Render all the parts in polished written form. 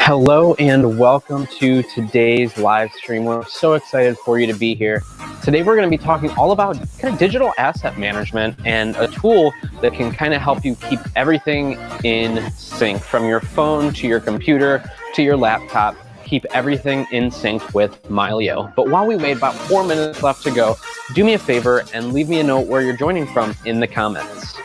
Hello and welcome to today's live stream. We're so excited for you to be here. Today we're going to be talking all about kind of digital asset management and a tool that can kind of help you keep everything in sync, from your phone to your computer to your laptop. Keep everything in sync with Mylio. But while we wait, about 4 minutes left to go, do me a favor and leave me a note where you're joining from in the comments.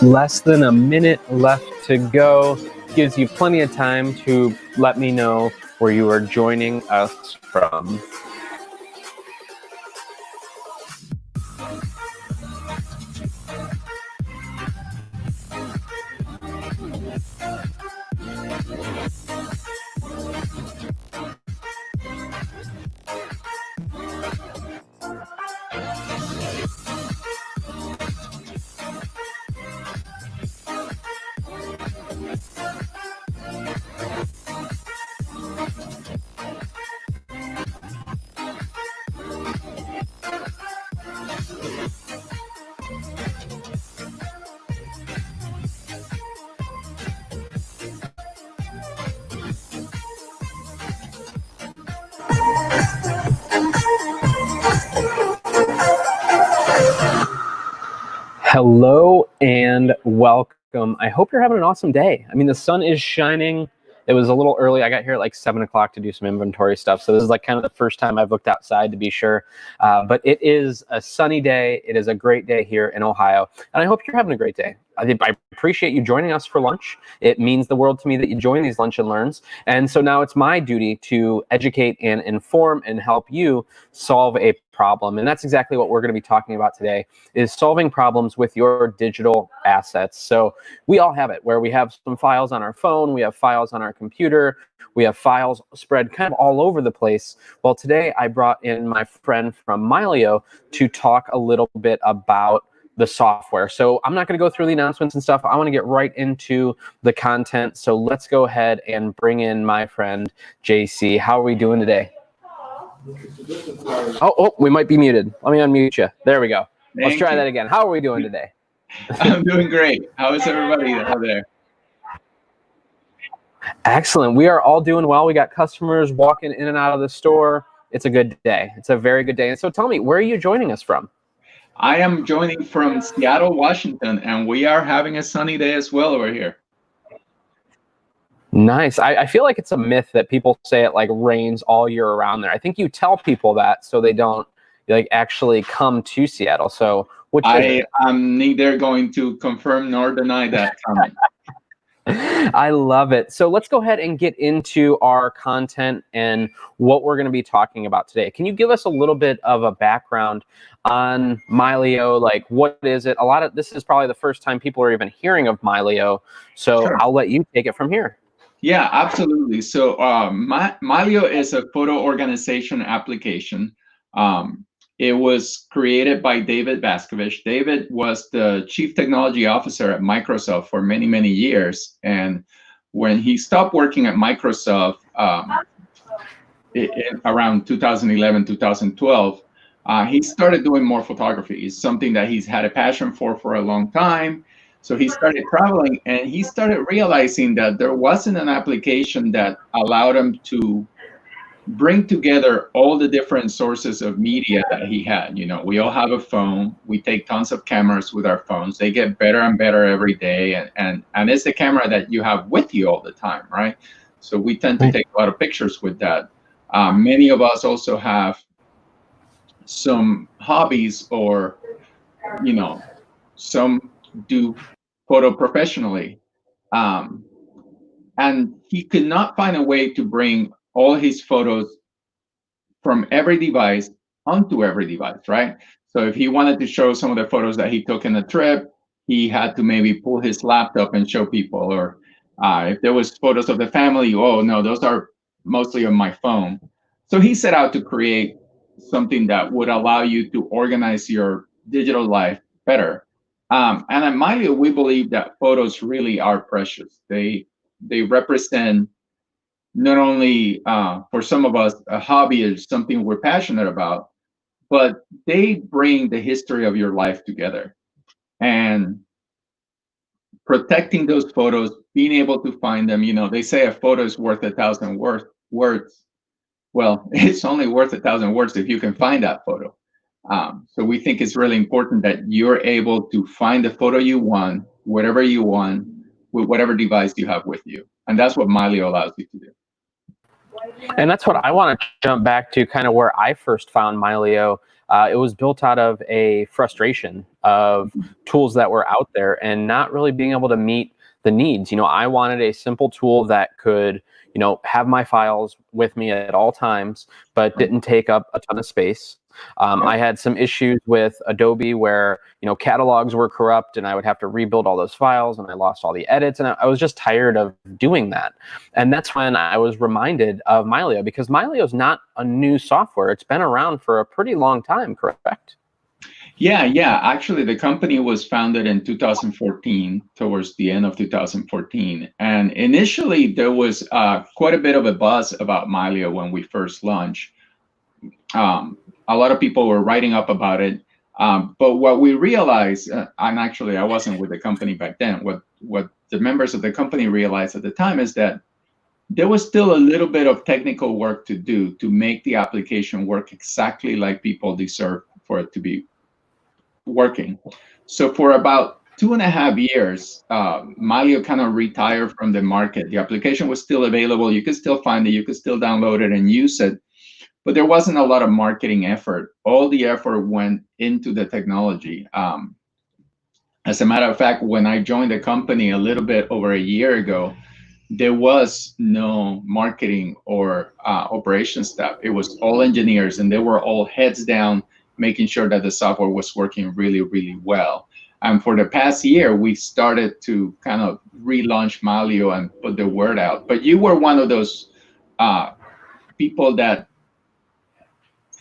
Less than a minute left to go. Gives you plenty of time to let me know where you are joining us from. Hello and welcome. I hope you're having an awesome day. I mean, the sun is shining. It was a little early. I got here at like 7 o'clock to do some inventory stuff. So this is like kind of the first time I've looked outside to be sure. But it is a sunny day. It is a great day here in Ohio. And I hope you're having a great day. I appreciate you joining us for lunch. It means the world to me that you join these Lunch and Learns. And so now it's my duty to educate and inform and help you solve a problem. And that's exactly what we're going to be talking about today, is solving problems with your digital assets. So we all have it, where we have some files on our phone, we have files on our computer, we have files spread kind of all over the place. Well, today I brought in my friend from Mylio to talk a little bit about the software. So I'm not going to go through the announcements and stuff. I want to get right into the content. So let's go ahead and bring in my friend, JC. How are we doing today? Oh, we might be muted. Let me unmute you. There we go. Let's try that again. How are we doing today? I'm doing great. How is everybody out there? Excellent. We are all doing well. We got customers walking in and out of the store. It's a good day. It's a very good day. And so tell me, where are you joining us from? I am joining from Seattle, Washington, and we are having a sunny day as well over here. Nice. I feel like it's a myth that people say it like rains all year around there. I think you tell people that so they don't like actually come to Seattle. So which I am neither going to confirm nor deny that comment. I love it. So let's go ahead and get into our content and what we're going to be talking about today. Can you give us a little bit of a background on Mylio? Like, what is it? This is probably the first time people are even hearing of Mylio. So sure. I'll let you take it from here. Yeah, absolutely. So Mylio is a photo organization application. It was created by David Vaskovich. David was the chief technology officer at Microsoft for many, many years. And when he stopped working at Microsoft around 2011, 2012, he started doing more photography. It's something that he's had a passion for a long time. So he started traveling, and he started realizing that there wasn't an application that allowed him to bring together all the different sources of media that he had. You know, we all have a phone. We take tons of cameras with our phones. They get better and better every day. And it's the camera that you have with you all the time, right? So we tend to take a lot of pictures with that. Many of us also have some hobbies, or, you know, some do photo professionally. And he could not find a way to bring all his photos from every device onto every device, right? So if he wanted to show some of the photos that he took in a trip, he had to maybe pull his laptop and show people. Or if there was photos of the family, oh no, those are mostly on my phone. So he set out to create something that would allow you to organize your digital life better. And at Mylio, we believe that photos really are precious. They represent not only for some of us a hobby is something we're passionate about, but they bring the history of your life together. And protecting those photos, being able to find them, you know, they say a photo is worth 1,000 words. Well, it's only worth 1,000 words if you can find that photo. So we think it's really important that you're able to find the photo you want, whatever you want, with whatever device you have with you. And that's what Mylio allows you to do. And that's what I want to jump back to, kind of where I first found Mylio. It was built out of a frustration of tools that were out there and not really being able to meet the needs. You know, I wanted a simple tool that could, you know, have my files with me at all times, but didn't take up a ton of space. I had some issues with Adobe where, you know, catalogs were corrupt and I would have to rebuild all those files and I lost all the edits, and I was just tired of doing that. And that's when I was reminded of Mylio, because Mylio is not a new software. It's been around for a pretty long time, correct? Yeah. Actually, the company was founded in 2014, towards the end of 2014. And initially, there was quite a bit of a buzz about Mylio when we first launched. A lot of people were writing up about it. But what we realized, and actually I wasn't with the company back then, what the members of the company realized at the time is that there was still a little bit of technical work to do to make the application work exactly like people deserve for it to be working. So for about 2.5 years, Mylio kind of retired from the market. The application was still available. You could still find it. You could still download it and use it. But there wasn't a lot of marketing effort. All the effort went into the technology. As a matter of fact, when I joined the company a little bit over a year ago, there was no marketing or operations staff. It was all engineers, and they were all heads down, making sure that the software was working really, really well. And for the past year, we started to kind of relaunch Mylio and put the word out. But you were one of those people that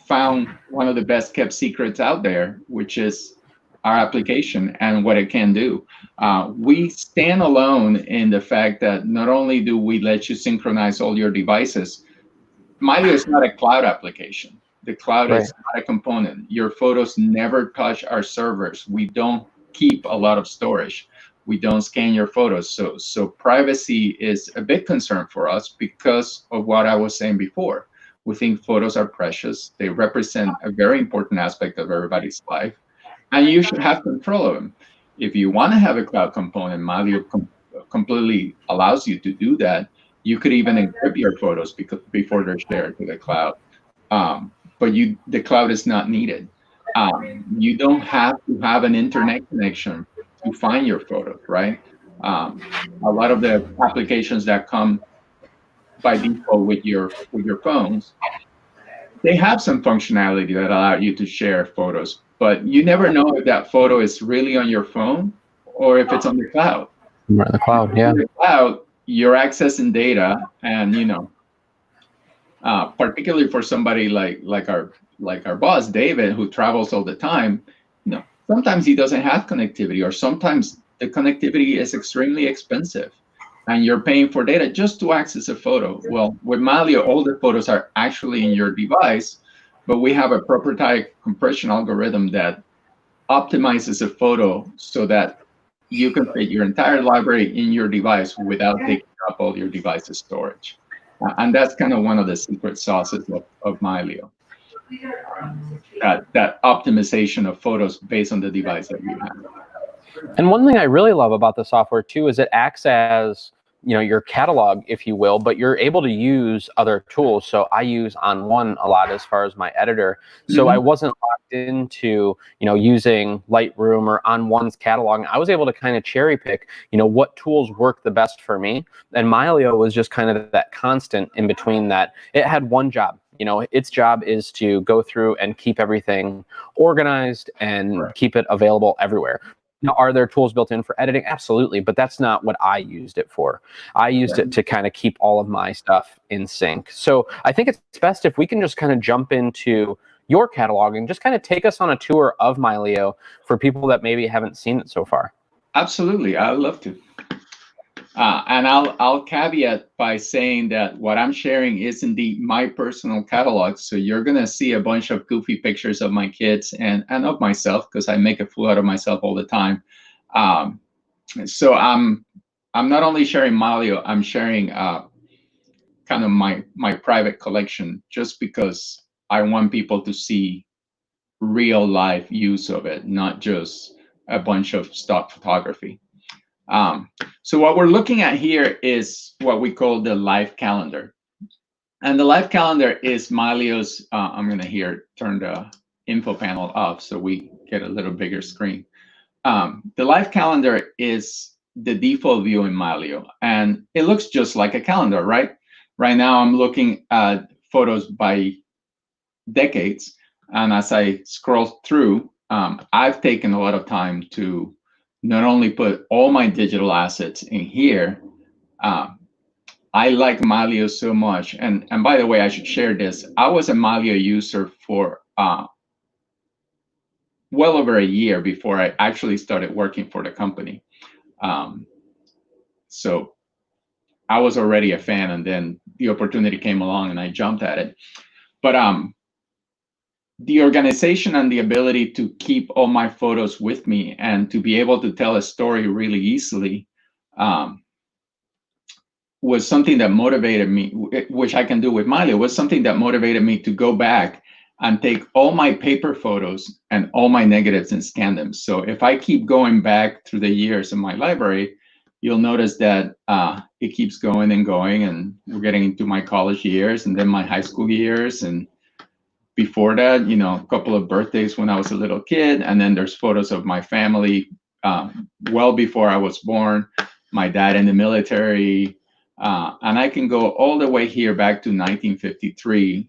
found one of the best kept secrets out there, which is our application and what it can do. We stand alone in the fact that not only do we let you synchronize all your devices, Mylio is not a cloud application. The cloud is not a component. Your photos never touch our servers. We don't keep a lot of storage. We don't scan your photos. So privacy is a big concern for us because of what I was saying before. We think photos are precious. They represent a very important aspect of everybody's life, and you should have control of them. If you want to have a cloud component, Mylio completely allows you to do that. You could even encrypt your photos before they're shared to the cloud. But the cloud is not needed. You don't have to have an internet connection to find your photos, right? A lot of the applications that come by default with your phones, they have some functionality that allow you to share photos, but you never know if that photo is really on your phone or if it's on the cloud. Right, the cloud, yeah. On the cloud, you're accessing data, and particularly for somebody like our boss David, who travels all the time, sometimes he doesn't have connectivity, or sometimes the connectivity is extremely expensive, and you're paying for data just to access a photo. Well, with Mylio, all the photos are actually in your device, but we have a proprietary compression algorithm that optimizes a photo so that you can fit your entire library in your device without taking up all your device's storage. And that's kind of one of the secret sauces of Mylio. That optimization of photos based on the device that you have. And one thing I really love about the software too is it acts as your catalog, if you will, but you're able to use other tools. So I use On1 a lot as far as my editor. So I wasn't locked into, using Lightroom or On1's catalog. I was able to kind of cherry pick, what tools work the best for me. And Mylio was just kind of that constant in between that. It had one job. Its job is to go through and keep everything organized and keep it available everywhere. Now, are there tools built in for editing? Absolutely, but that's not what I used it for. I used it to kind of keep all of my stuff in sync. So I think it's best if we can just kind of jump into your catalog and just kind of take us on a tour of Mylio for people that maybe haven't seen it so far. Absolutely, I'd love to. And I'll caveat by saying that what I'm sharing is indeed my personal catalog. So you're gonna see a bunch of goofy pictures of my kids and of myself, because I make a fool out of myself all the time. So I'm not only sharing Mylio, I'm sharing kind of my private collection, just because I want people to see real life use of it, not just a bunch of stock photography. So what we're looking at here is what we call the live calendar. And the live calendar is Mylio's, I'm gonna turn the info panel off so we get a little bigger screen. The live calendar is the default view in Mylio, and it looks just like a calendar, right? Right now I'm looking at photos by decades, and as I scroll through, I've taken a lot of time to not only put all my digital assets in here. I like Mylio so much, and by the way, I should share this. I was a Mylio user for well over a year before I actually started working for the company. So I was already a fan, and then the opportunity came along and I jumped at it. But the organization and the ability to keep all my photos with me and to be able to tell a story really easily was something that motivated me, which I can do with Mylio, was something that motivated me to go back and take all my paper photos and all my negatives and scan them. So if I keep going back through the years in my library, you'll notice that it keeps going and going, and we're getting into my college years and then my high school years, and before that, you know, a couple of birthdays when I was a little kid, and then there's photos of my family well before I was born, my dad in the military, and I can go all the way here back to 1953,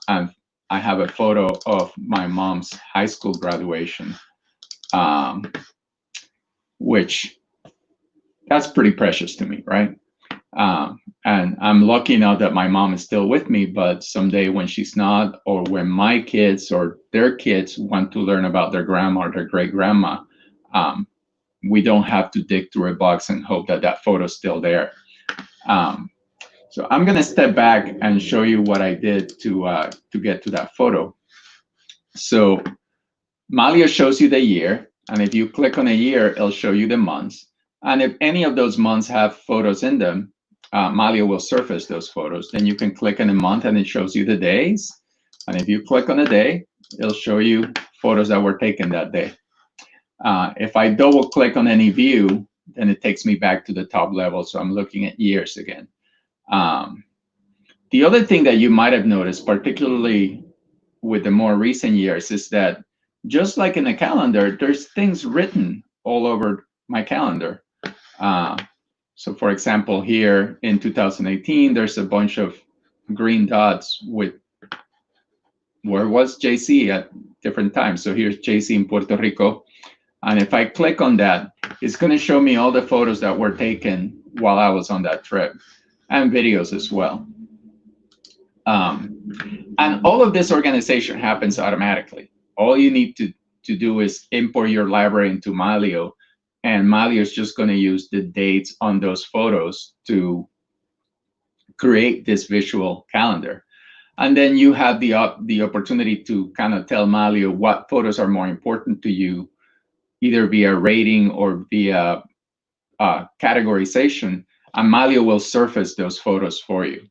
and I have a photo of my mom's high school graduation, which that's pretty precious to me, right? And I'm lucky enough that my mom is still with me, but someday when she's not, or when my kids or their kids want to learn about their grandma or their great grandma, we don't have to dig through a box and hope that that photo's still there. So I'm gonna step back and show you what I did to get to that photo. So Mylio shows you the year, and if you click on a year, it'll show you the months. And if any of those months have photos in them, Mylio will surface those photos. Then you can click on a month and it shows you the days. And if you click on a day, it'll show you photos that were taken that day. If I double click on any view, then it takes me back to the top level. So I'm looking at years again. The other thing that you might have noticed, particularly with the more recent years, is that just like in a calendar, there's things written all over my calendar. So for example, here in 2018, there's a bunch of green dots with where was JC at different times. So here's JC in Puerto Rico. And if I click on that, it's going to show me all the photos that were taken while I was on that trip, and videos as well. And all of this organization happens automatically. All you need to do is import your library into Mylio, and Mylio is just going to use the dates on those photos to create this visual calendar. And then you have the opportunity to kind of tell Mylio what photos are more important to you, either via rating or via categorization, and Mylio will surface those photos for you.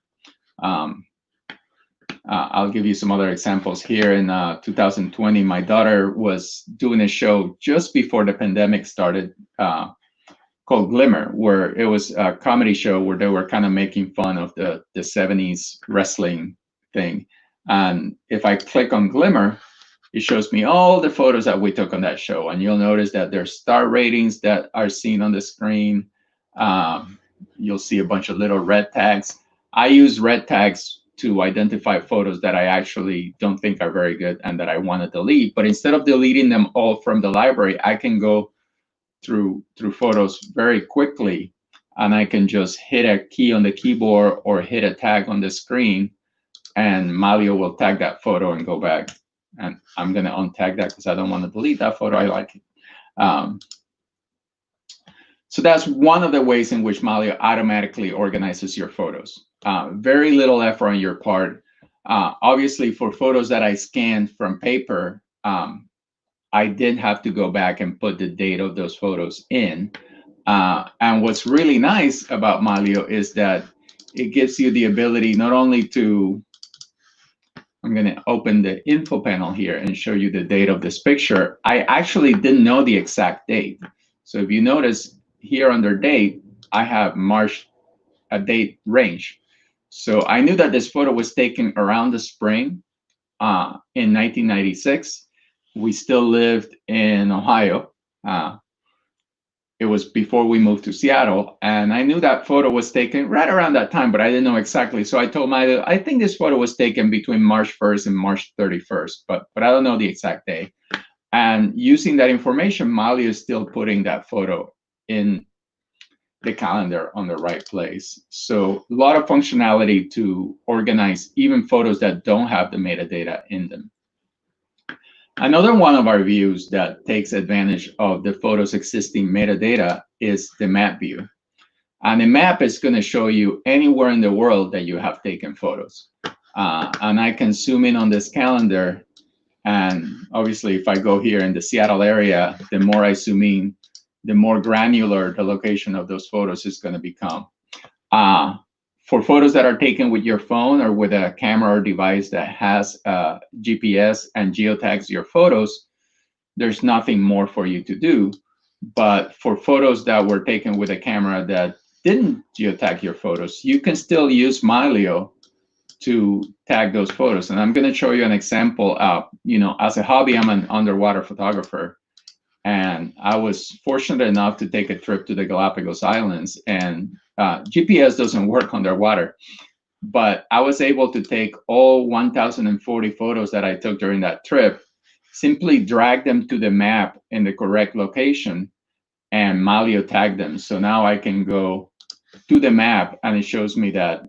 I'll give you some other examples here. In 2020, my daughter was doing a show just before the pandemic started called Glimmer, where it was a comedy show where they were kind of making fun of the 70s wrestling thing. And if I click on Glimmer, it shows me all the photos that we took on that show. And you'll notice that there's star ratings that are seen on the screen. You'll see a bunch of little red tags. I use red tags to identify photos that I actually don't think are very good and that I want to delete. But instead of deleting them all from the library, I can go through photos very quickly, and I can just hit a key on the keyboard or hit a tag on the screen, and Mylio will tag that photo and go back. And I'm going to untag that because I don't want to delete that photo. I like it. So that's one of the ways in which Mylio automatically organizes your photos. Very little effort on your part. Obviously, for photos that I scanned from paper, I did have to go back and put the date of those photos in. And what's really nice about Mylio is that it gives you the ability not only to, I'm going to open the info panel here and show you the date of this picture. I actually didn't know the exact date. So if you notice here under date, I have March, a date range. So I knew that this photo was taken around the spring in 1996. We still lived in Ohio. It was before we moved to Seattle, and I knew that photo was taken right around that time, but I didn't know exactly. So I told Mylio, I think this photo was taken between March 1st and March 31st, but I don't know the exact day. And using that information, Mylio is still putting that photo in the calendar on the right place. So a lot of functionality to organize even photos that don't have the metadata in them. Another one of our views that takes advantage of the photo's existing metadata is the map view. And the map is going to show you anywhere in the world that you have taken photos. And I can zoom in on this calendar. And obviously, if I go here in the Seattle area, the more I zoom in, the more granular the location of those photos is going to become. For photos that are taken with your phone or with a camera or device that has GPS and geotags your photos, there's nothing more for you to do. But for photos that were taken with a camera that didn't geotag your photos, you can still use Mylio to tag those photos. And I'm going to show you an example. As a hobby, I'm an underwater photographer. And I was fortunate enough to take a trip to the Galapagos Islands, and GPS doesn't work underwater. But I was able to take all 1,040 photos that I took during that trip, simply drag them to the map in the correct location, and Mylio tagged them. So now I can go to the map, and it shows me that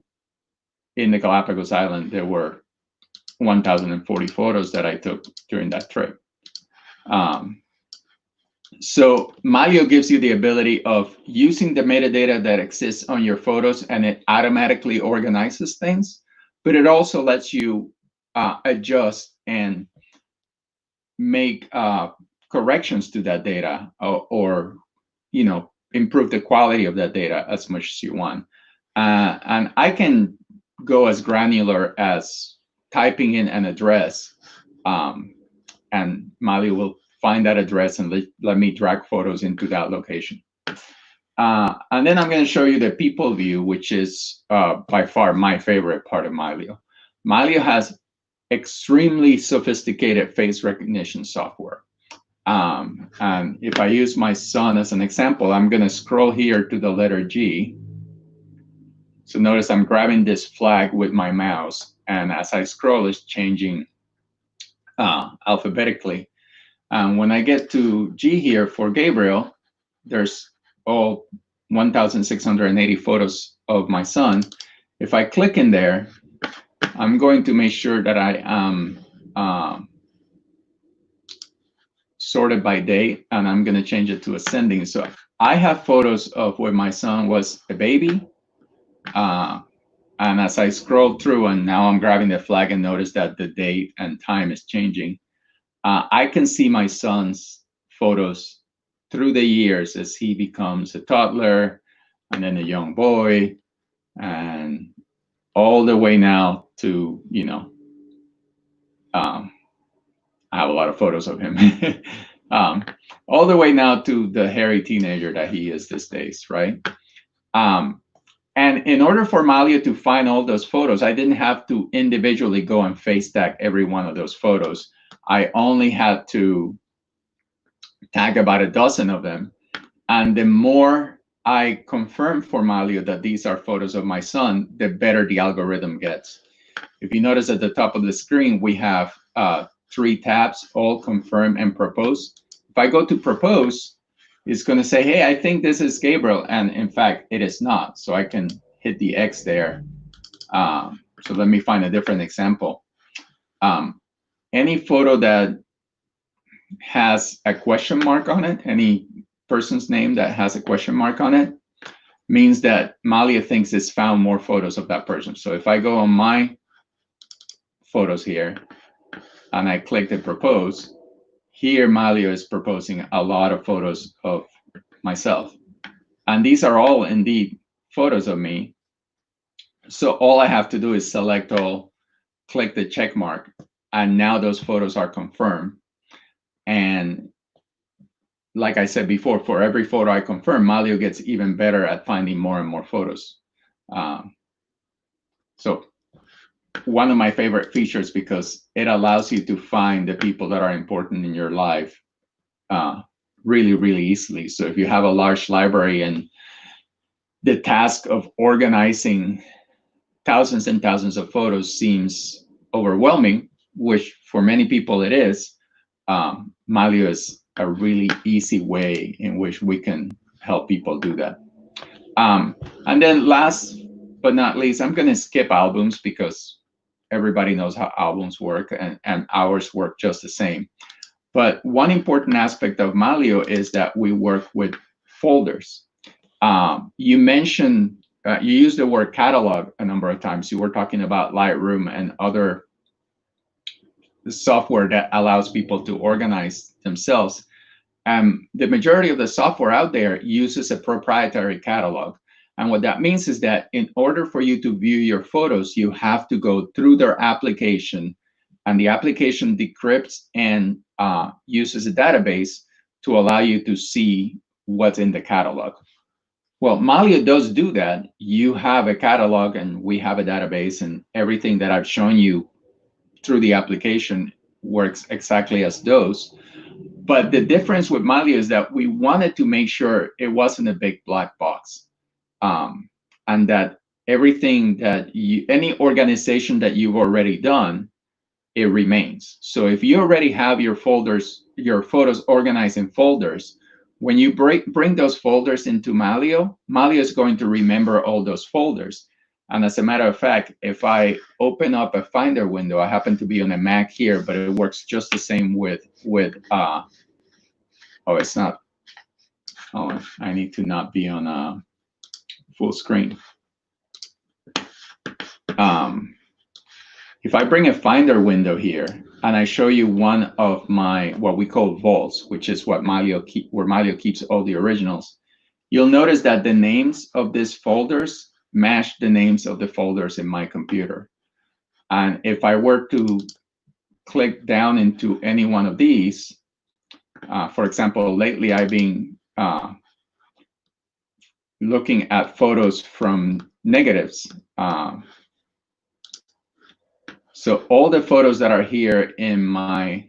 in the Galapagos Island, there were 1,040 photos that I took during that trip. So Mylio gives you the ability of using the metadata that exists on your photos, and it automatically organizes things, but it also lets you adjust and make corrections to that data, or improve the quality of that data as much as you want. And I can go as granular as typing in an address, and Mylio will find that address and let me drag photos into that location. And then I'm going to show you the people view, which is by far my favorite part of Mylio. Mylio has extremely sophisticated face recognition software. And if I use my son as an example, I'm going to scroll here to the letter G. So notice I'm grabbing this flag with my mouse, and as I scroll, it's changing alphabetically. And when I get to G here for Gabriel, there's all 1,680 photos of my son. If I click in there, I'm going to make sure that I am sorted by date, and I'm going to change it to ascending. So I have photos of when my son was a baby. And as I scroll through, and now I'm grabbing the flag and notice that the date and time is changing, I can see my son's photos through the years as he becomes a toddler, and then a young boy, and all the way now to, I have a lot of photos of him, all the way now to the hairy teenager that he is these days, right? And in order for Mylio to find all those photos, I didn't have to individually go and face tag every one of those photos. I only had to tag about a dozen of them. And the more I confirm for Mylio that these are photos of my son, the better the algorithm gets. If you notice at the top of the screen, we have 3 tabs, all confirm and propose. If I go to propose, it's going to say, hey, I think this is Gabriel. And in fact, it is not. So I can hit the X there. So let me find a different example. Any photo that has a question mark on it, any person's name that has a question mark on it, means that Mylio thinks it's found more photos of that person. So if I go on my photos here, and I click the propose, here Mylio is proposing a lot of photos of myself. And these are all indeed photos of me. So all I have to do is select all, click the check mark, and now those photos are confirmed. And like I said before, for every photo I confirm, Mylio gets even better at finding more and more photos. So one of my favorite features, because it allows you to find the people that are important in your life really, really easily. So if you have a large library and the task of organizing thousands and thousands of photos seems overwhelming, which for many people it is, Mylio is a really easy way in which we can help people do that. And then last but not least, I'm going to skip albums because everybody knows how albums work, and ours work just the same. But one important aspect of Mylio is that we work with folders. You mentioned, you used the word catalog a number of times. You were talking about Lightroom and other software that allows people to organize themselves. The majority of the software out there uses a proprietary catalog. And what that means is that in order for you to view your photos, you have to go through their application, and the application decrypts and uses a database to allow you to see what's in the catalog. Well, Mylio does do that. You have a catalog and we have a database, and everything that I've shown you through the application works exactly as those. But the difference with Mylio is that we wanted to make sure it wasn't a big black box, and that everything that any organization that you've already done, it remains. So if you already have your folders, your photos organized in folders, when you bring those folders into Mylio, Mylio is going to remember all those folders. And as a matter of fact, if I open up a Finder window, I happen to be on a Mac here, but it works just the same with oh, it's not, oh, I need to not be on full screen. If I bring a Finder window here and I show you one of my, what we call vaults, which is what where Mylio keeps all the originals, you'll notice that the names of these folders match the names of the folders in my computer. And if I were to click down into any one of these, for example, lately I've been looking at photos from negatives. So all the photos that are here in my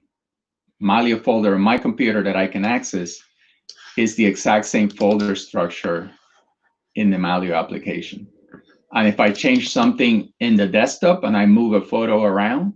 Mylio folder in my computer that I can access is the exact same folder structure in the Mylio application. And if I change something in the desktop and I move a photo around,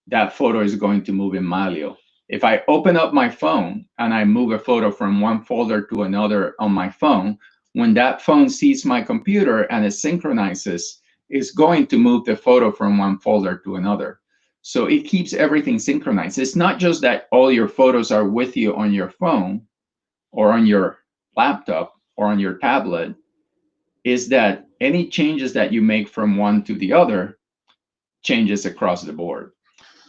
that photo is going to move in Mylio. If I open up my phone and I move a photo from one folder to another on my phone, when that phone sees my computer and it synchronizes, it's going to move the photo from one folder to another. So it keeps everything synchronized. It's not just that all your photos are with you on your phone or on your laptop or on your tablet, is that any changes that you make from one to the other changes across the board.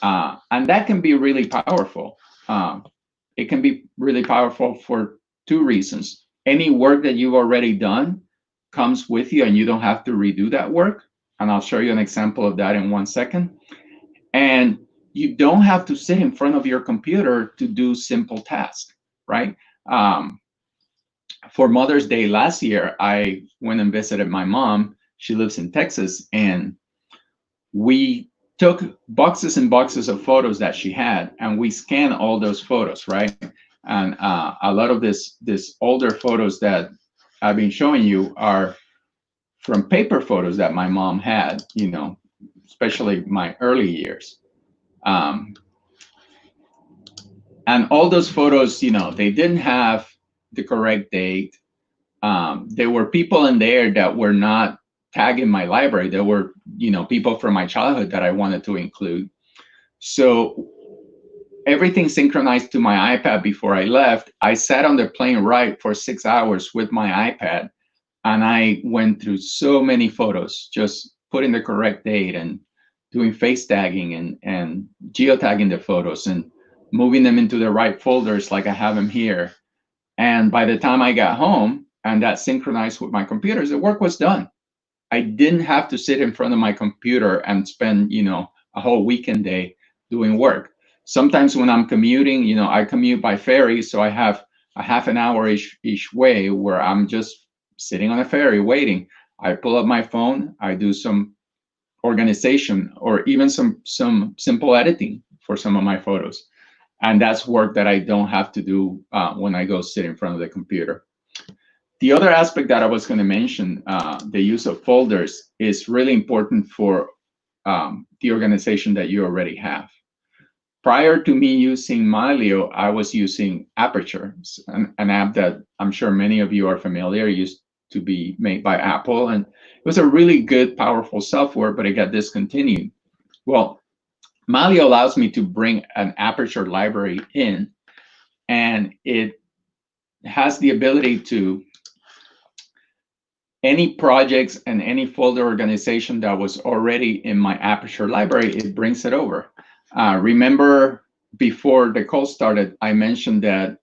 And that can be really powerful. It can be really powerful for two reasons. Any work that you've already done comes with you and you don't have to redo that work. And I'll show you an example of that in 1 second. And you don't have to sit in front of your computer to do simple tasks, right? For Mother's Day last year, I went and visited my mom. She lives in Texas, and we took boxes and boxes of photos that she had, and we scanned all those photos, right? And a lot of this older photos that I've been showing you are from paper photos that my mom had, you know, especially my early years. And all those photos, you know, they didn't have the correct date. There were people in there that were not tagged in my library. There were, you know, people from my childhood that I wanted to include. So everything synchronized to my iPad before I left. I sat on the plane ride for 6 hours with my iPad, and I went through so many photos, just putting the correct date and doing face tagging and geotagging the photos and moving them into the right folders like I have them here. And by the time I got home and that synchronized with my computers, the work was done. I didn't have to sit in front of my computer and spend, you know, a whole weekend day doing work. Sometimes when I'm commuting, you know, I commute by ferry, so I have a half an hour each way where I'm just sitting on a ferry waiting. I pull up my phone, I do some organization or even some simple editing for some of my photos. And that's work that I don't have to do when I go sit in front of the computer. The other aspect that I was going to mention, the use of folders, is really important for the organization that you already have. Prior to me using Mylio, I was using Aperture, an app that I'm sure many of you are familiar, used to be made by Apple. And it was a really good, powerful software, but it got discontinued. Well, Mylio allows me to bring an Aperture library in, and it has the ability to, any projects and any folder organization that was already in my Aperture library, it brings it over. Remember, before the call started, I mentioned that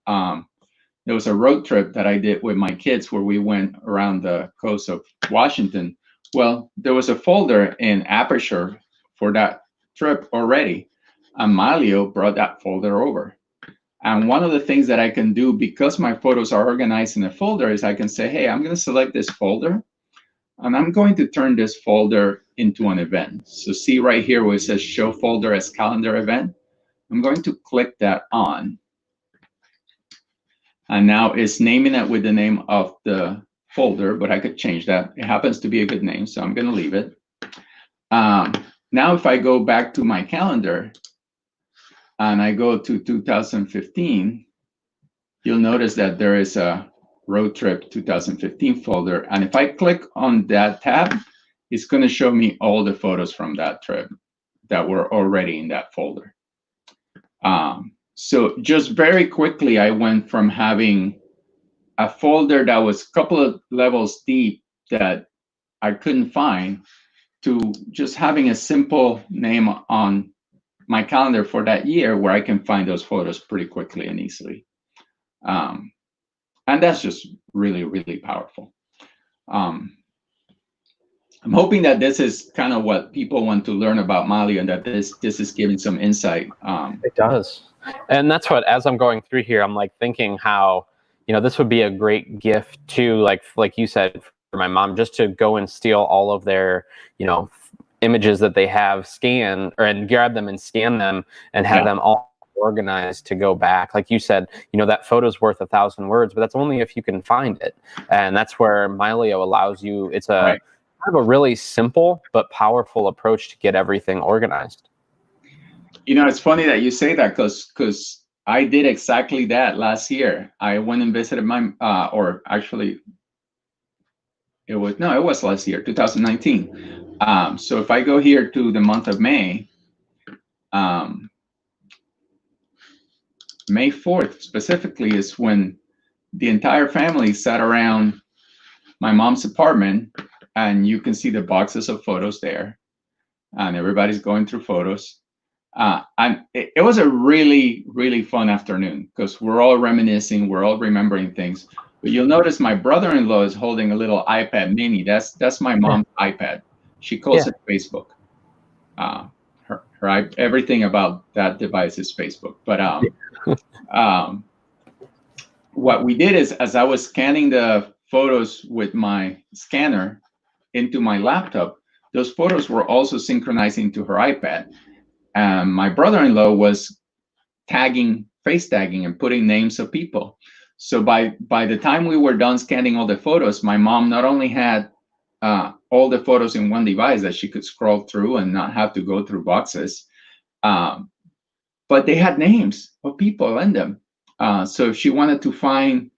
there was a road trip that I did with my kids where we went around the coast of Washington. Well, there was a folder in Aperture for that trip already, and Mylio brought that folder over. And one of the things that I can do, because my photos are organized in a folder, is I can say, hey, I'm going to select this folder, and I'm going to turn this folder into an event. So see right here where it says show folder as calendar event. I'm going to click that on. And now it's naming it with the name of the folder, but I could change that. It happens to be a good name, so I'm going to leave it. Now, if I go back to my calendar and I go to 2015, you'll notice that there is a road trip 2015 folder. And if I click on that tab, it's going to show me all the photos from that trip that were already in that folder. So just very quickly, I went from having a folder that was a couple of levels deep that I couldn't find to just having a simple name on my calendar for that year where I can find those photos pretty quickly and easily. And that's just really, really powerful. I'm hoping that this is kind of what people want to learn about Mylio, and that this is giving some insight. It does. And that's what, as I'm going through here, I'm like thinking how, this would be a great gift too, like you said, for my mom, just to go and steal all of their, images that they have scanned, and grab them and scan them and have them all organized to go back. Like you said, that photo's worth 1,000 words, but that's only if you can find it. And that's where Mylio allows you. It's kind of a really simple but powerful approach to get everything organized. It's funny that you say that, because I did exactly that last year. I went and visited my, or actually, it was last year, 2019. So if I go here to the month of May, May 4th specifically is when the entire family sat around my mom's apartment, and you can see the boxes of photos there, and everybody's going through photos. And it was a really, really fun afternoon, because we're all reminiscing, we're all remembering things. But you'll notice my brother-in-law is holding a little iPad mini. That's my mom's iPad. She calls it Facebook. Everything about that device is Facebook. But what we did is, as I was scanning the photos with my scanner into my laptop, those photos were also synchronizing to her iPad. And my brother-in-law was face tagging and putting names of people. So by the time we were done scanning all the photos, my mom not only had all the photos in one device that she could scroll through and not have to go through boxes, but they had names of people in them. So if she wanted to find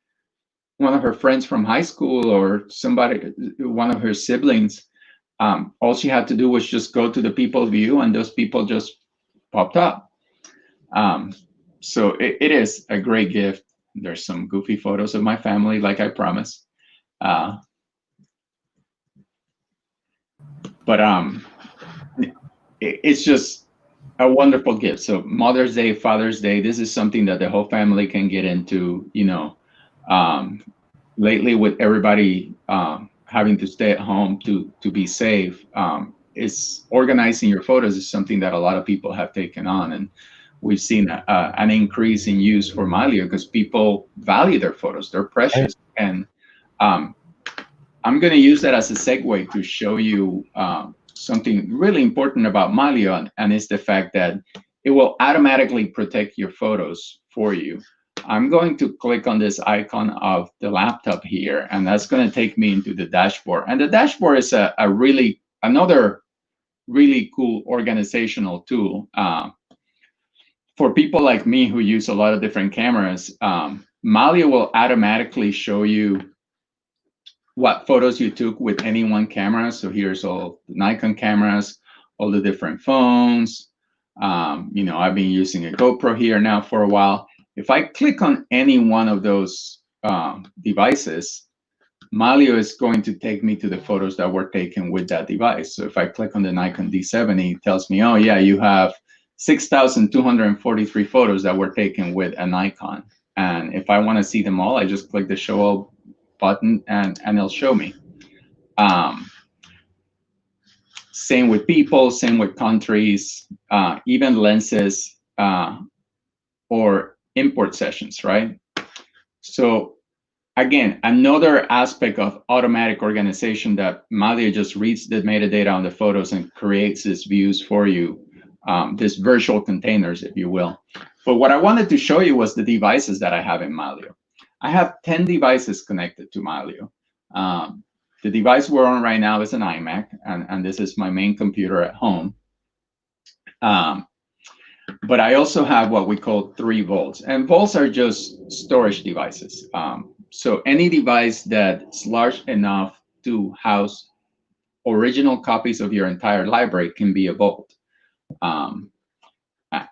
one of her friends from high school or somebody, one of her siblings, all she had to do was just go to the people view, and those people just popped up. So it is a great gift. There's some goofy photos of my family, like I promised. But it's just a wonderful gift. So Mother's Day, Father's Day, this is something that the whole family can get into. Lately, with everybody having to stay at home to be safe, is organizing your photos is something that a lot of people have taken on, and we've seen an increase in use for Mylio because people value their photos; they're precious. And I'm going to use that as a segue to show you something really important about Mylio, and it's the fact that it will automatically protect your photos for you. I'm going to click on this icon of the laptop here, and that's going to take me into the dashboard. And the dashboard is another really cool organizational tool. For people like me who use a lot of different cameras, Mylio will automatically show you what photos you took with any one camera. So here's all the Nikon cameras, all the different phones. I've been using a GoPro here now for a while. If I click on any one of those devices, Mylio is going to take me to the photos that were taken with that device. So if I click on the Nikon D70, it tells me, oh yeah, you have 6,243 photos that were taken with a Nikon. And if I want to see them all, I just click the show all button and it'll show me. Same with people, same with countries, even lenses or import sessions, right? So again, another aspect of automatic organization that Mylio just reads the metadata on the photos and creates these views for you, these virtual containers, if you will. But what I wanted to show you was the devices that I have in Mylio. I have 10 devices connected to Mylio. The device we're on right now is an iMac, and this is my main computer at home. But I also have what we call 3 vaults, and vaults are just storage devices. So any device that's large enough to house original copies of your entire library can be a vault.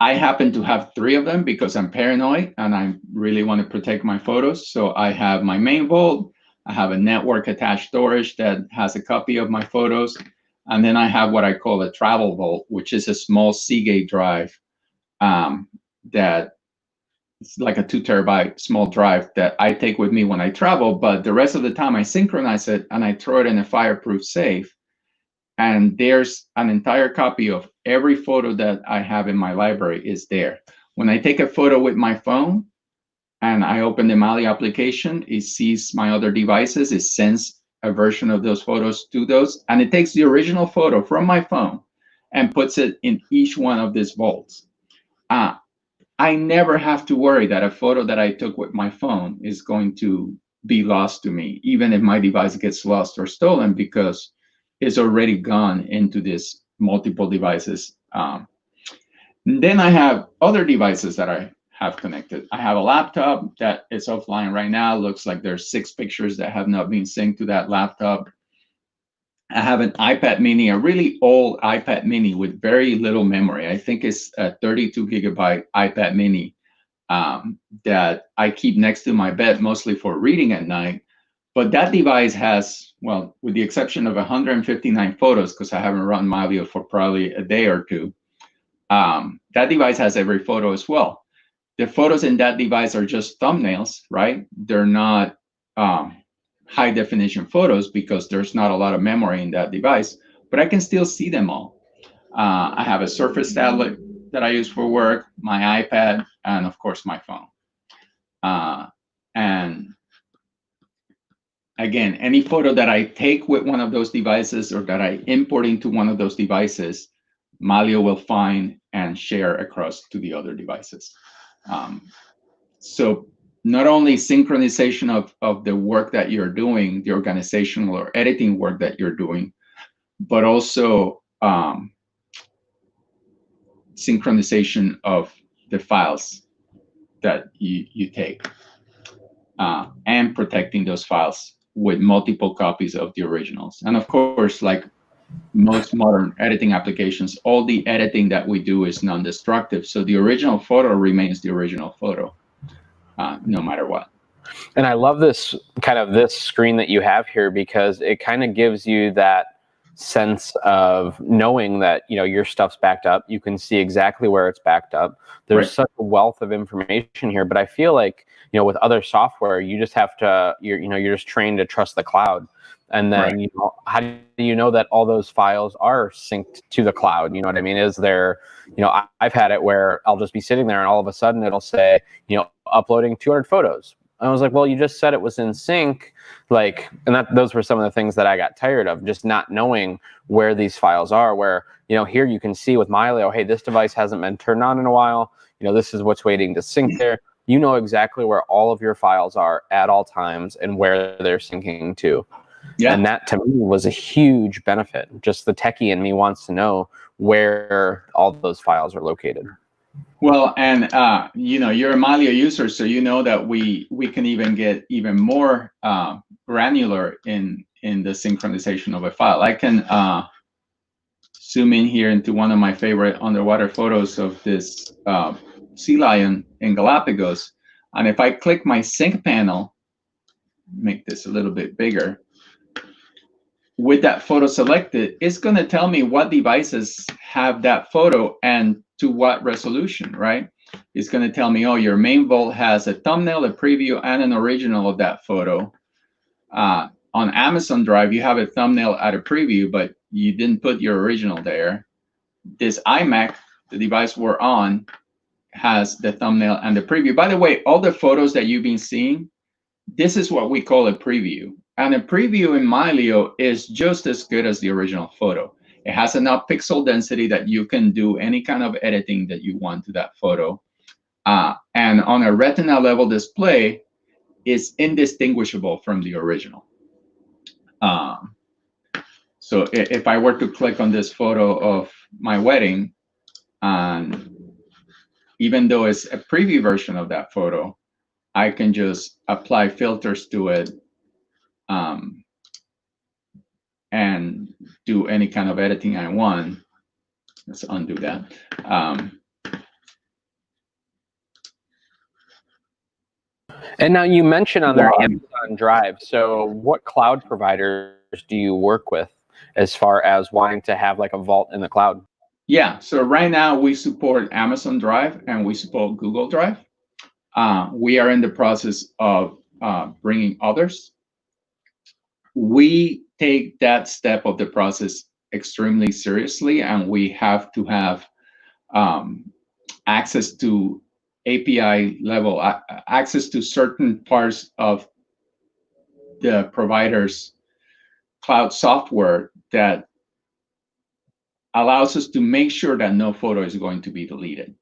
I happen to have 3 of them because I'm paranoid and I really want to protect my photos. So I have my main vault, I have a network attached storage that has a copy of my photos, and then I have what I call a travel vault, which is a small Seagate drive that it's like a 2 terabyte small drive that I take with me when I travel, but the rest of the time I synchronize it and I throw it in a fireproof safe. And there's an entire copy of every photo that I have in my library is there. When I take a photo with my phone and I open the Mylio application, it sees my other devices, it sends a version of those photos to those, and it takes the original photo from my phone and puts it in each one of these vaults. I never have to worry that a photo that I took with my phone is going to be lost to me, even if my device gets lost or stolen, because it's already gone into these multiple devices. Then I have other devices that I have connected. I have a laptop that is offline right now. Looks like there's 6 pictures that have not been synced to that laptop. I have an iPad mini, a really old iPad mini with very little memory. I think it's a 32 gigabyte iPad mini that I keep next to my bed, mostly for reading at night. But that device has, well, with the exception of 159 photos, because I haven't run Mylio for probably a day or two, that device has every photo as well. The photos in that device are just thumbnails, right? They're not high definition photos because there's not a lot of memory in that device, but I can still see them all. I have a Surface tablet that I use for work, my iPad, and of course my phone. And again, any photo that I take with one of those devices or that I import into one of those devices, Mylio will find and share across to the other devices. So not only synchronization of the work that you're doing, the organizational or editing work that you're doing, but also synchronization of the files that you take and protecting those files with multiple copies of the originals. And of course, like most modern editing applications, all the editing that we do is non-destructive. So the original photo remains the original photo, no matter what. And I love this screen that you have here because it kind of gives you that sense of knowing that your stuff's backed up. You can see exactly where it's backed up. There's such a wealth of information here, but I feel like with other software, you just have to you're just trained to trust the cloud. And then how do you know that all those files are synced to the cloud? You know what I mean? Is there I've had it where I'll just be sitting there and all of a sudden it'll say uploading 200 photos. I was like, well, you just said it was in sync, and those were some of the things that I got tired of, just not knowing where these files are. Where here you can see with Mylio, hey, this device hasn't been turned on in a while. This is what's waiting to sync there. You know exactly where all of your files are at all times and where they're syncing to. Yeah. And that to me was a huge benefit. Just the techie in me wants to know where all those files are located. Well, and you're a Mylio user, so you know that we can even get even more granular in the synchronization of a file. I can zoom in here into one of my favorite underwater photos of this sea lion in Galapagos, and if I click my sync panel, make this a little bit bigger. With that photo selected, it's going to tell me what devices have that photo and to what resolution, right? It's going to tell me, oh, your main vault has a thumbnail, a preview, and an original of that photo. On Amazon Drive, you have a thumbnail at a preview, but you didn't put your original there. This iMac, the device we're on, has the thumbnail and the preview. By the way, all the photos that you've been seeing, this is what we call a preview. And a preview in Mylio is just as good as the original photo. It has enough pixel density that you can do any kind of editing that you want to that photo. And on a retina level display, it's indistinguishable from the original. So if I were to click on this photo of my wedding, and even though it's a preview version of that photo, I can just apply filters to it and do any kind of editing I want. Let's undo that. And now you mentioned on their Amazon Drive. So what cloud providers do you work with as far as wanting to have like a vault in the cloud? Yeah, so right now we support Amazon Drive and we support Google Drive. We are in the process of bringing others. We take that step of the process extremely seriously, and we have to have access to API level, access to certain parts of the provider's cloud software that allows us to make sure that no photo is going to be deleted.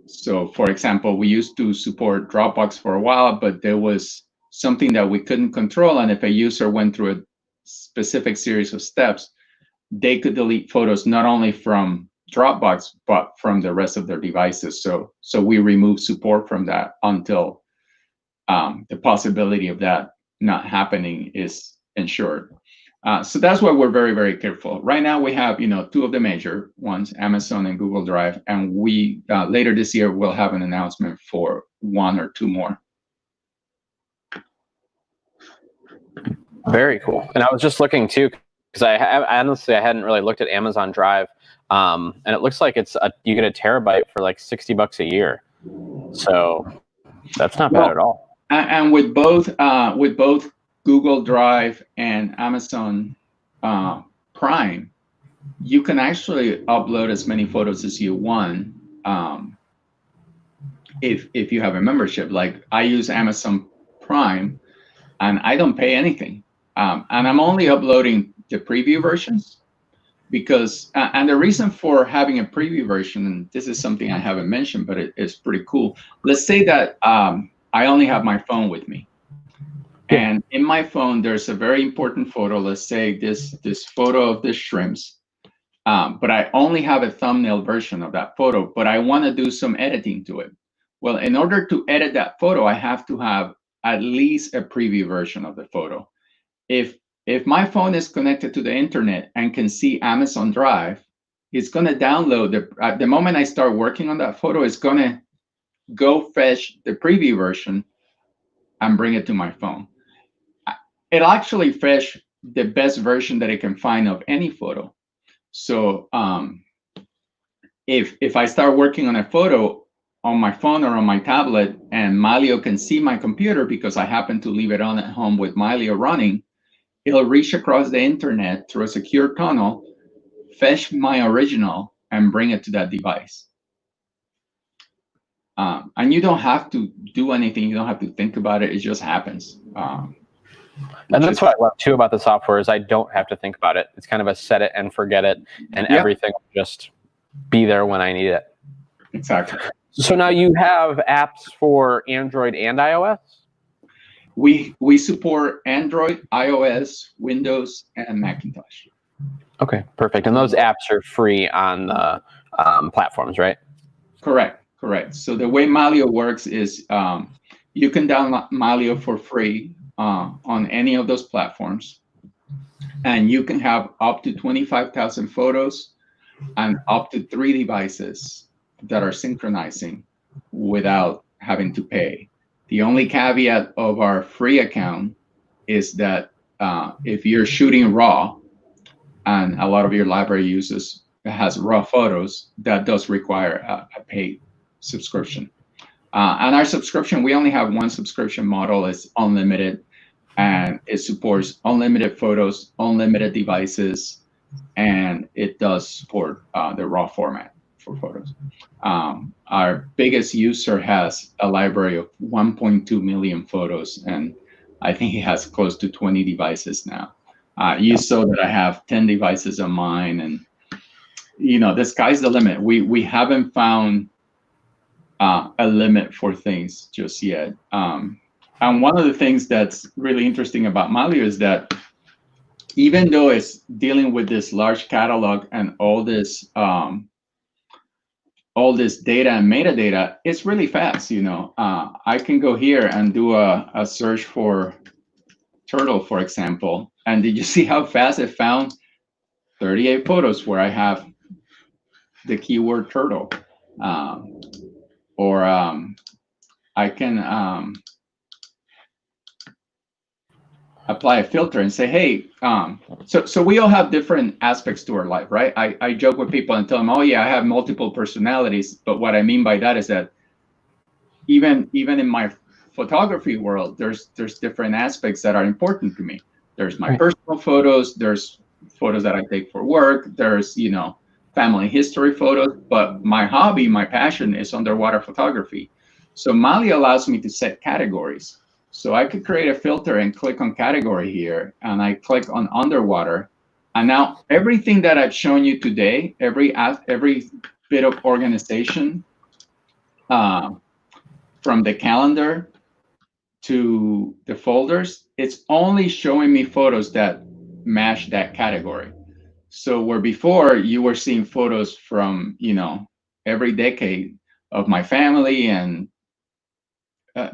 So for example, we used to support Dropbox for a while, but there was something that we couldn't control. And if a user went through a specific series of steps, they could delete photos not only from Dropbox, but from the rest of their devices. So we removed support from that until the possibility of that not happening is ensured. So that's why we're very, very careful. Right now, we have two of the major ones, Amazon and Google Drive, and we later this year will have an announcement for one or two more. Very cool. And I was just looking too, because I honestly hadn't really looked at Amazon Drive, and it looks like you get a terabyte for like $60 a year. So that's not bad at all. And with both Google Drive and Amazon Prime, you can actually upload as many photos as you want if you have a membership. Like I use Amazon Prime, and I don't pay anything, and I'm only uploading the preview versions because and the reason for having a preview version, and this is something I haven't mentioned, but it's pretty cool. Let's say that I only have my phone with me. And in my phone, there's a very important photo. Let's say this photo of the shrimps, but I only have a thumbnail version of that photo, but I want to do some editing to it. Well, in order to edit that photo, I have to have at least a preview version of the photo. If my phone is connected to the internet and can see Amazon Drive, it's going to download at the moment I start working on that photo, it's going to go fetch the preview version and bring it to my phone. It'll actually fetch the best version that it can find of any photo. So if I start working on a photo on my phone or on my tablet, and Mylio can see my computer because I happen to leave it on at home with Mylio running, it'll reach across the internet through a secure tunnel, fetch my original, and bring it to that device. And you don't have to do anything. You don't have to think about it. It just happens. And that's what I love too about the software is I don't have to think about it. It's kind of a set it and forget it, and everything will just be there when I need it. Exactly. So now you have apps for Android and iOS? We support Android, iOS, Windows, and Macintosh. Okay, perfect. And those apps are free on the platforms, right? Correct. So the way Mylio works is you can download Mylio for free on any of those platforms, and you can have up to 25,000 photos and up to 3 devices that are synchronizing without having to pay. The only caveat of our free account is that if you're shooting RAW, and a lot of your library uses has raw photos, that does require a paid subscription. And our subscription, we only have one subscription model. It's unlimited, and it supports unlimited photos, unlimited devices, and it does support the raw format for photos. Our biggest user has a library of 1.2 million photos, and I think he has close to 20 devices now. You saw that I have 10 devices on mine, and the sky's the limit. We haven't found a limit for things just yet. And one of the things that's really interesting about Mylio is that even though it's dealing with this large catalog and all this data and metadata, it's really fast. I can go here and do a search for turtle, for example. And did you see how fast it found 38 photos where I have the keyword turtle? Or I can apply a filter and say, hey, so we all have different aspects to our life, right? I joke with people and tell them, oh yeah, I have multiple personalities. But what I mean by that is that even in my photography world, there's different aspects that are important to me. There's my personal photos, there's photos that I take for work, there's family history photos, but my hobby, my passion is underwater photography. So Mylio allows me to set categories. So I could create a filter and click on category here, and I click on underwater. And now everything that I've shown you today, every bit of organization, from the calendar to the folders, it's only showing me photos that match that category. So where before you were seeing photos from, every decade of my family and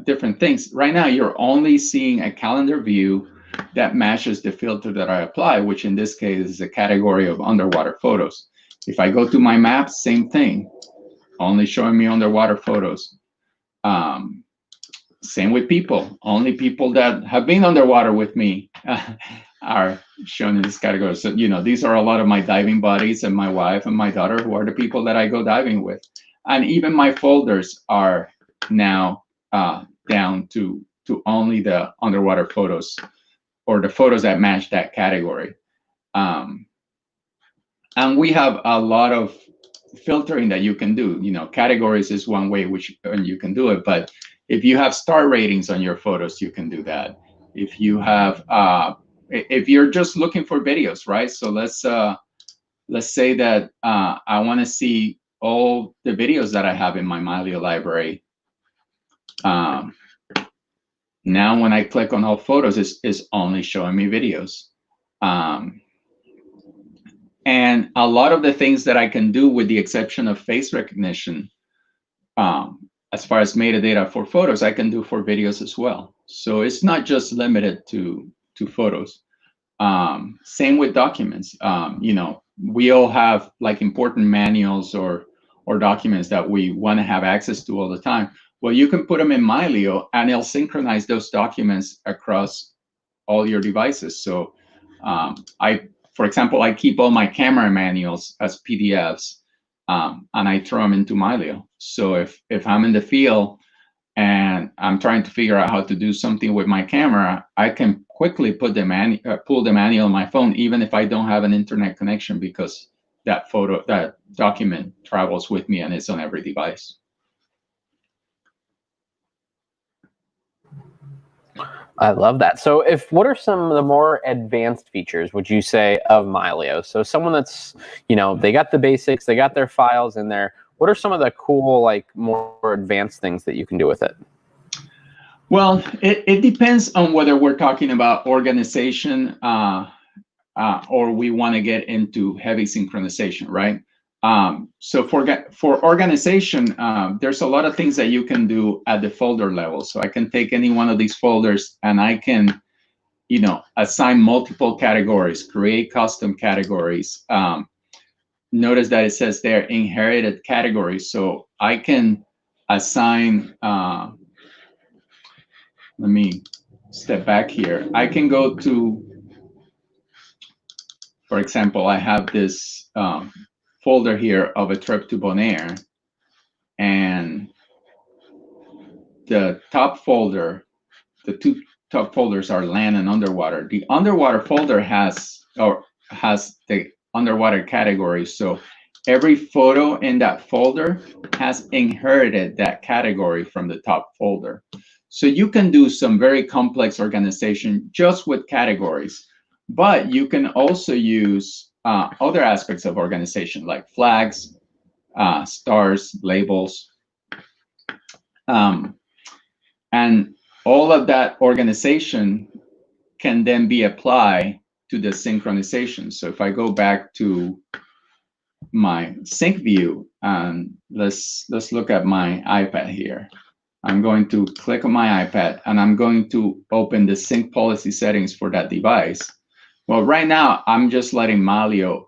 different things, right now you're only seeing a calendar view that matches the filter that I apply, which in this case is a category of underwater photos. If I go to my maps, same thing, only showing me underwater photos. Same with people. Only people that have been underwater with me are shown in this category. So, these are a lot of my diving buddies and my wife and my daughter, who are the people that I go diving with. And even my folders are now down to only the underwater photos, or the photos that match that category. And we have a lot of filtering that you can do. Categories is one way which you can do it, but if you have star ratings on your photos, you can do that. If you have, if you're just looking for videos, right? So let's say that I want to see all the videos that I have in my Mylio library. Now, when I click on all photos, it's only showing me videos. And a lot of the things that I can do, with the exception of face recognition, as far as metadata for photos, I can do for videos as well. So it's not just limited to photos. Same with documents. We all have like important manuals or documents that we want to have access to all the time. Well, you can put them in Mylio, and it'll synchronize those documents across all your devices. So for example, I keep all my camera manuals as PDFs, and I throw them into Mylio. So if I'm in the field and I'm trying to figure out how to do something with my camera, I can quickly pull the manual on my phone, even if I don't have an internet connection, because that document travels with me and it's on every device. I love that. So what are some of the more advanced features, would you say, of Mylio? So someone that's, they got the basics, they got their files in there. What are some of the cool, like more advanced things that you can do with it? Well, it depends on whether we're talking about organization or we want to get into heavy synchronization, right? So for organization, there's a lot of things that you can do at the folder level. So I can take any one of these folders and I can, assign multiple categories, create custom categories. Notice that it says there inherited categories. So I can assign, let me step back here. I can go to, for example, I have this folder here of a trip to Bonaire, and the top folder, the two top folders are land and underwater. The underwater folder has the underwater category. So every photo in that folder has inherited that category from the top folder. So you can do some very complex organization just with categories, but you can also use other aspects of organization like flags, stars, labels, and all of that organization can then be applied to the synchronization. So if I go back to my sync view, and let's look at my iPad here. I'm going to click on my iPad, and I'm going to open the sync policy settings for that device. Well, right now, I'm just letting Mylio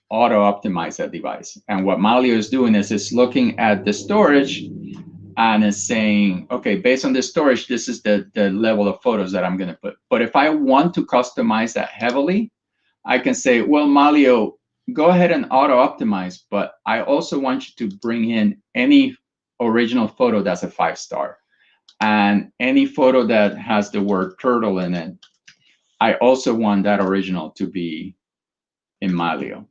auto-optimize that device. And what Mylio is doing is it's looking at the storage and it's saying, okay, based on the storage, this is the level of photos that I'm going to put. But if I want to customize that heavily, I can say, well, Mylio, go ahead and auto-optimize, but I also want you to bring in any original photo that's a 5-star. And any photo that has the word turtle in it, I also want that original to be in Mylio.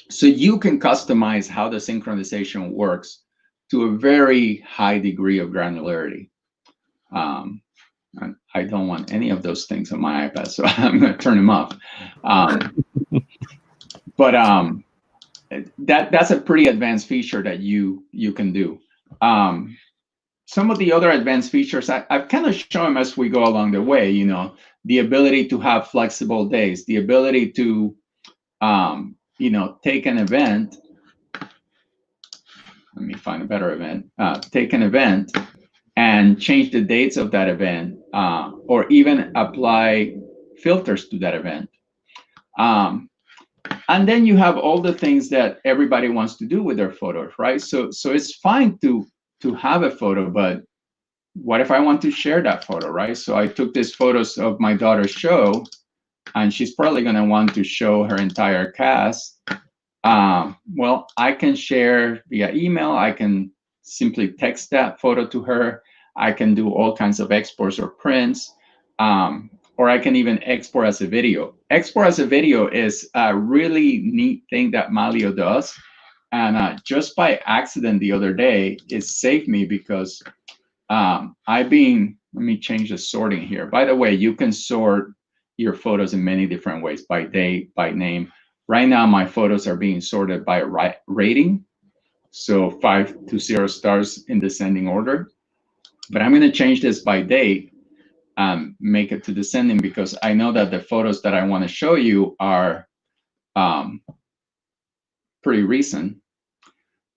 So you can customize how the synchronization works to a very high degree of granularity. And I don't want any of those things on my iPad, so I'm going to turn them off. But that's a pretty advanced feature that you can do. Some of the other advanced features, I've kind of shown them as we go along the way, you know, the ability to have flexible days, the ability to, you know, take an event. Let me find a better event. Take an event and change the dates of that event, or even apply filters to that event. And then you have all the things that everybody wants to do with their photos, right? So it's fine to have a photo, but what if I want to share that photo, right? So I took these photos of my daughter's show, and she's probably going to want to show her entire cast. Well, I can share via email. I can simply text that photo to her. I can do all kinds of exports or prints, or I can even export as a video. Export as a video is a really neat thing that Mylio does. And just by accident the other day, it saved me because let me change the sorting here. By the way, you can sort your photos in many different ways, by date, by name. Right now, my photos are being sorted by rating, so 5 to 0 stars in descending order. But I'm going to change this by date and make it to descending, because I know that the photos that I want to show you are pretty recent.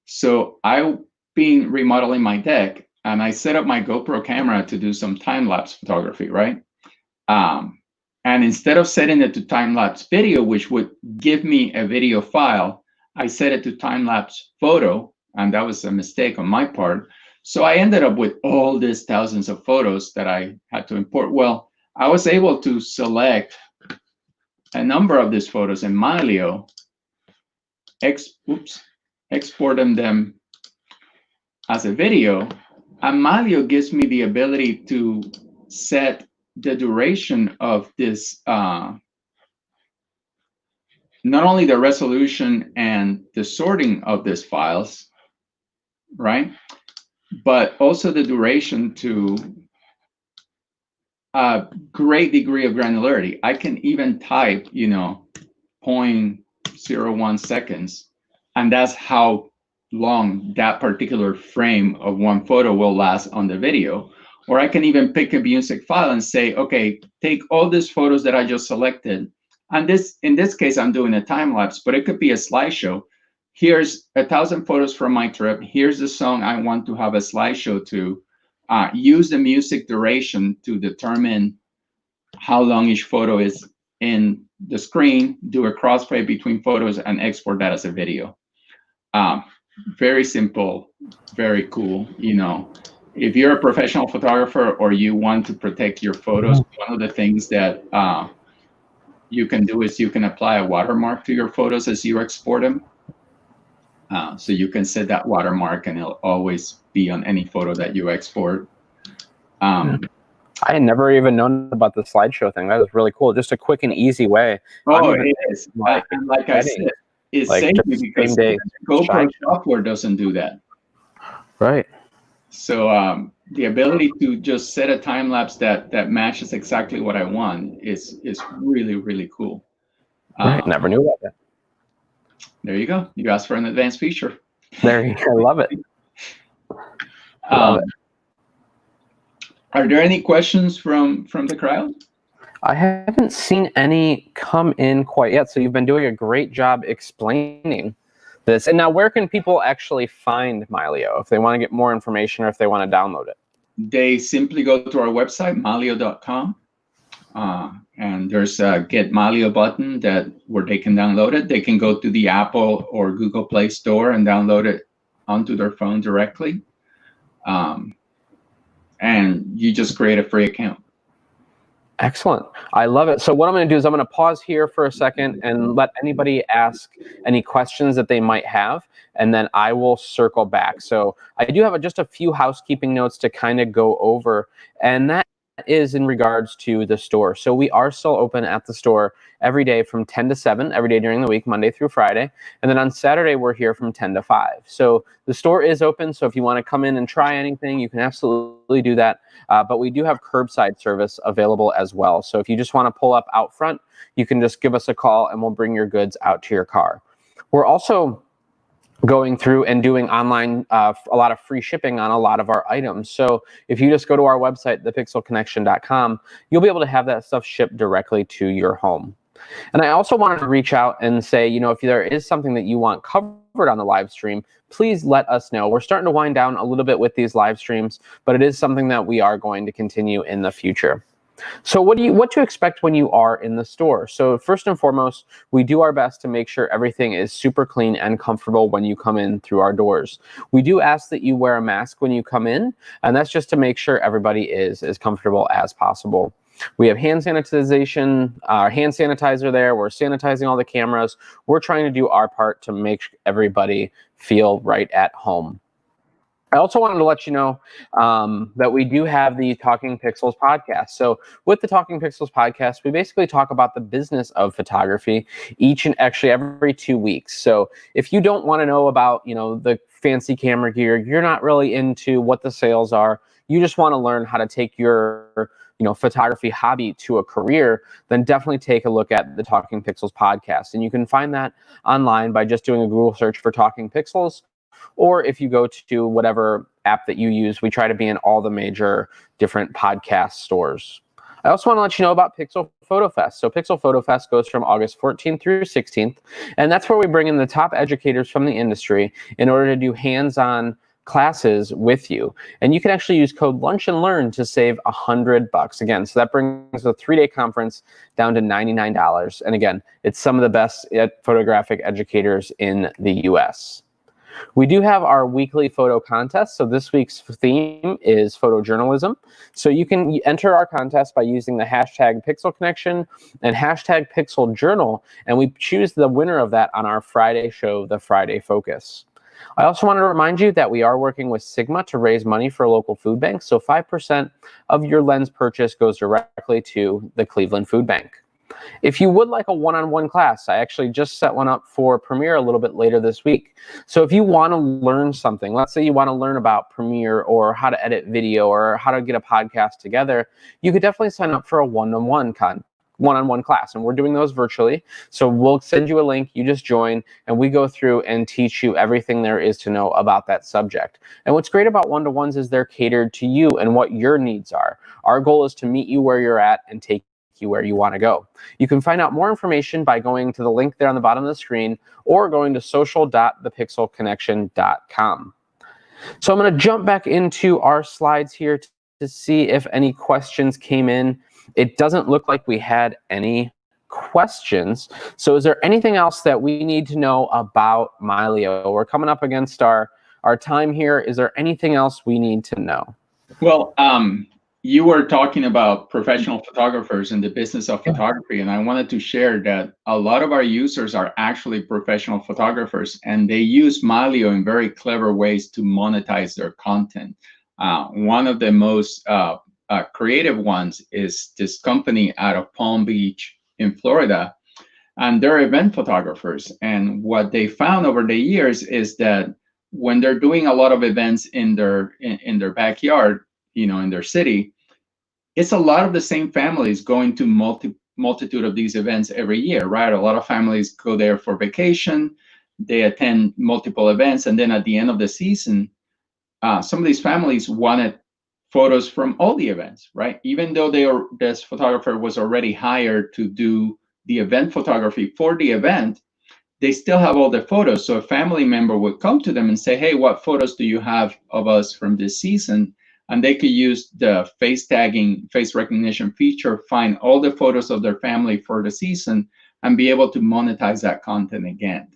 So I've been remodeling my deck, and I set up my GoPro camera to do some time-lapse photography, right? And instead of setting it to time-lapse video, which would give me a video file, I set it to time-lapse photo, and that was a mistake on my part. So I ended up with all these thousands of photos that I had to import. Well, I was able to select a number of these photos in Mylio, export them as a video, and Mylio gives me the ability to set the duration of this, not only the resolution and the sorting of these files, right, but also the duration to a great degree of granularity. I can even type, you know, 0.01 seconds, and that's how long that particular frame of one photo will last on the video. Or I can even pick a music file and say, okay, take all these photos that I just selected. And in this case, I'm doing a time lapse, but it could be a slideshow. Here's 1,000 photos from my trip. Here's the song I want to have a slideshow to. Use the music duration to determine how long each photo is in the screen, do a crossfade between photos, and export that as a video. Very simple, very cool. You know, if you're a professional photographer or you want to protect your photos, one of the things that you can do is you can apply a watermark to your photos as you export them. So you can set that watermark and it'll always be on any photo that you export. I had never even known about the slideshow thing. That was really cool. Just a quick and easy way. Oh, it is. Like I said, it's like safety because GoPro software doesn't do that. Right. So the ability to just set a time lapse that matches exactly what I want is really, really cool. Right. Never knew about that. There you go. You asked for an advanced feature. There you go. I love it. Love it. Are there any questions from the crowd? I haven't seen any come in quite yet. So you've been doing a great job explaining this. And now where can people actually find Mylio if they want to get more information or if they want to download it? They simply go to our website, mylio.com. And there's a Get Mylio button where they can download it. They can go to the Apple or Google Play Store and download it onto their phone directly. And you just create a free account. Excellent. I love it. So what I'm going to do is I'm going to pause here for a second and let anybody ask any questions that they might have, and then I will circle back. So I do have just a few housekeeping notes to kind of go over, and that is in regards to the store. So we are still open at the store every day from 10 to 7, every day during the week, Monday through Friday. And then on Saturday, we're here from 10 to 5. So the store is open. So if you want to come in and try anything, you can absolutely do that. But we do have curbside service available as well. So if you just want to pull up out front, you can just give us a call and we'll bring your goods out to your car. We're also going through and doing online a lot of free shipping on a lot of our items. So if you just go to our website, thepixelconnection.com, you'll be able to have that stuff shipped directly to your home. And I also wanted to reach out and say, you know, if there is something that you want covered on the live stream, please let us know. We're starting to wind down a little bit with these live streams, but it is something that we are going to continue in the future. So what to expect when you are in the store? So first and foremost, we do our best to make sure everything is super clean and comfortable when you come in through our doors. We do ask that you wear a mask when you come in, and that's just to make sure everybody is as comfortable as possible. We have hand sanitization, hand sanitizer there. We're sanitizing all the cameras. We're trying to do our part to make everybody feel right at home. I also wanted to let you know that we do have the Talking Pixels podcast. So with the Talking Pixels podcast, we basically talk about the business of photography every 2 weeks. So if you don't want to know about, you know, the fancy camera gear, you're not really into what the sales are, you just want to learn how to take your, you know, photography hobby to a career, then definitely take a look at the Talking Pixels podcast. And you can find that online by just doing a Google search for Talking Pixels. Or if you go to whatever app that you use, we try to be in all the major different podcast stores. I also want to let you know about Pixel Photo Fest. So Pixel Photo Fest goes from August 14th through 16th, and that's where we bring in the top educators from the industry in order to do hands-on classes with you. And you can actually use code Lunch and Learn to save $100 again. So that brings the 3-day conference down to $99. And again, it's some of the best photographic educators in the US. We do have our weekly photo contest. So this week's theme is photojournalism. So you can enter our contest by using the hashtag Pixel Connection and hashtag Pixel Journal, and we choose the winner of that on our Friday show, the Friday Focus. I also want to remind you that we are working with Sigma to raise money for local food banks. So 5% of your lens purchase goes directly to the Cleveland Food Bank. If you would like a one-on-one class, I actually just set one up for Premiere a little bit later this week. So if you want to learn something, let's say you want to learn about Premiere or how to edit video or how to get a podcast together, you could definitely sign up for a one-on-one class. And we're doing those virtually. So we'll send you a link, you just join, and we go through and teach you everything there is to know about that subject. And what's great about one-to-ones is they're catered to you and what your needs are. Our goal is to meet you where you're at and take you where you want to go. You can find out more information by going to the link there on the bottom of the screen or going to social.thepixelconnection.com. So I'm going to jump back into our slides here to see if any questions came in. It doesn't look like we had any questions. So is there anything else that we need to know about Mylio? We're coming up against our time here. Is there anything else we need to know? Well, you were talking about professional photographers and the business of photography, and I wanted to share that a lot of our users are actually professional photographers, and they use Mylio in very clever ways to monetize their content. One of the most creative ones is this company out of Palm Beach in Florida, and they're event photographers. And what they found over the years is that when they're doing a lot of events in their backyard, in their city, it's a lot of the same families going to multitude of these events every year, right? A lot of families go there for vacation, they attend multiple events, and then at the end of the season, some of these families wanted photos from all the events, right? Even though this photographer was already hired to do the event photography for the event, they still have all the photos. So a family member would come to them and say, hey, what photos do you have of us from this season? And they could use the face tagging, face recognition feature, find all the photos of their family for the season, and be able to monetize that content again.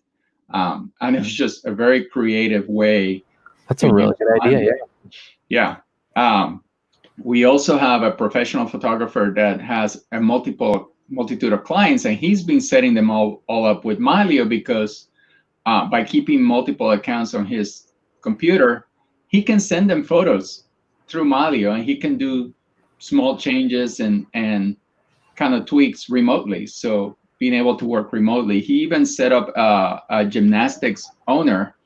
And it's just a very creative way. That's a really good idea. Yeah. We also have a professional photographer that has a multitude of clients, and he's been setting them all up with Mylio because by keeping multiple accounts on his computer, he can send them photos through Mylio, and he can do small changes and kind of tweaks remotely. So being able to work remotely, he even set up a gymnastics owner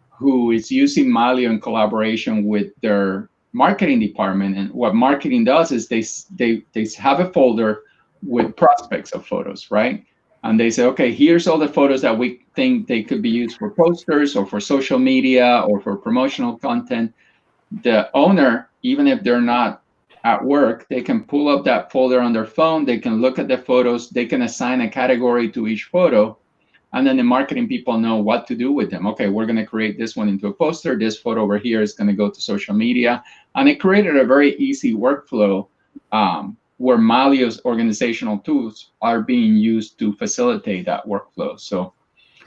who is using Mylio in collaboration with their marketing department. And what marketing does is they have a folder with prospects of photos, right? And they say, okay, here's all the photos that we think they could be used for posters or for social media or for promotional content. The owner, even if they're not at work, they can pull up that folder on their phone, they can look at the photos, they can assign a category to each photo, and then the marketing people know what to do with them. Okay, we're going to create this one into a poster. This photo over here is going to go to social media. And it created a very easy workflow where Mylio's organizational tools are being used to facilitate that workflow. So,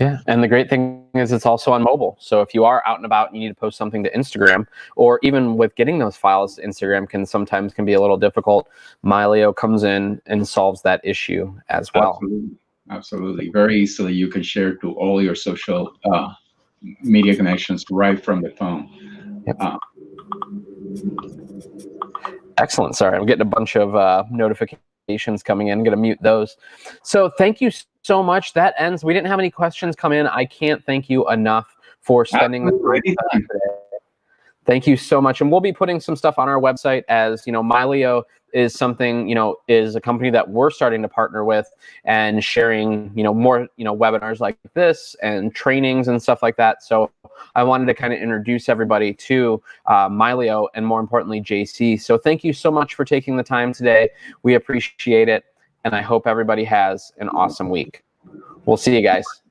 yeah, and the great thing is it's also on mobile. So if you are out and about and you need to post something to Instagram, or even with getting those files to Instagram sometimes can be a little difficult, Mylio comes in and solves that issue as well. Absolutely. Very easily, you can share to all your social media connections right from the phone. Yep. Excellent. Sorry, I'm getting a bunch of notifications coming in. I'm going to mute those. So thank you so much. That ends. We didn't have any questions come in. I can't thank you enough for spending the time today. Thank you so much. And we'll be putting some stuff on our website, as Mylio is something, is a company that we're starting to partner with and sharing, more, webinars like this and trainings and stuff like that. So I wanted to kind of introduce everybody to Mylio and, more importantly, JC. So thank you so much for taking the time today. We appreciate it. And I hope everybody has an awesome week. We'll see you guys.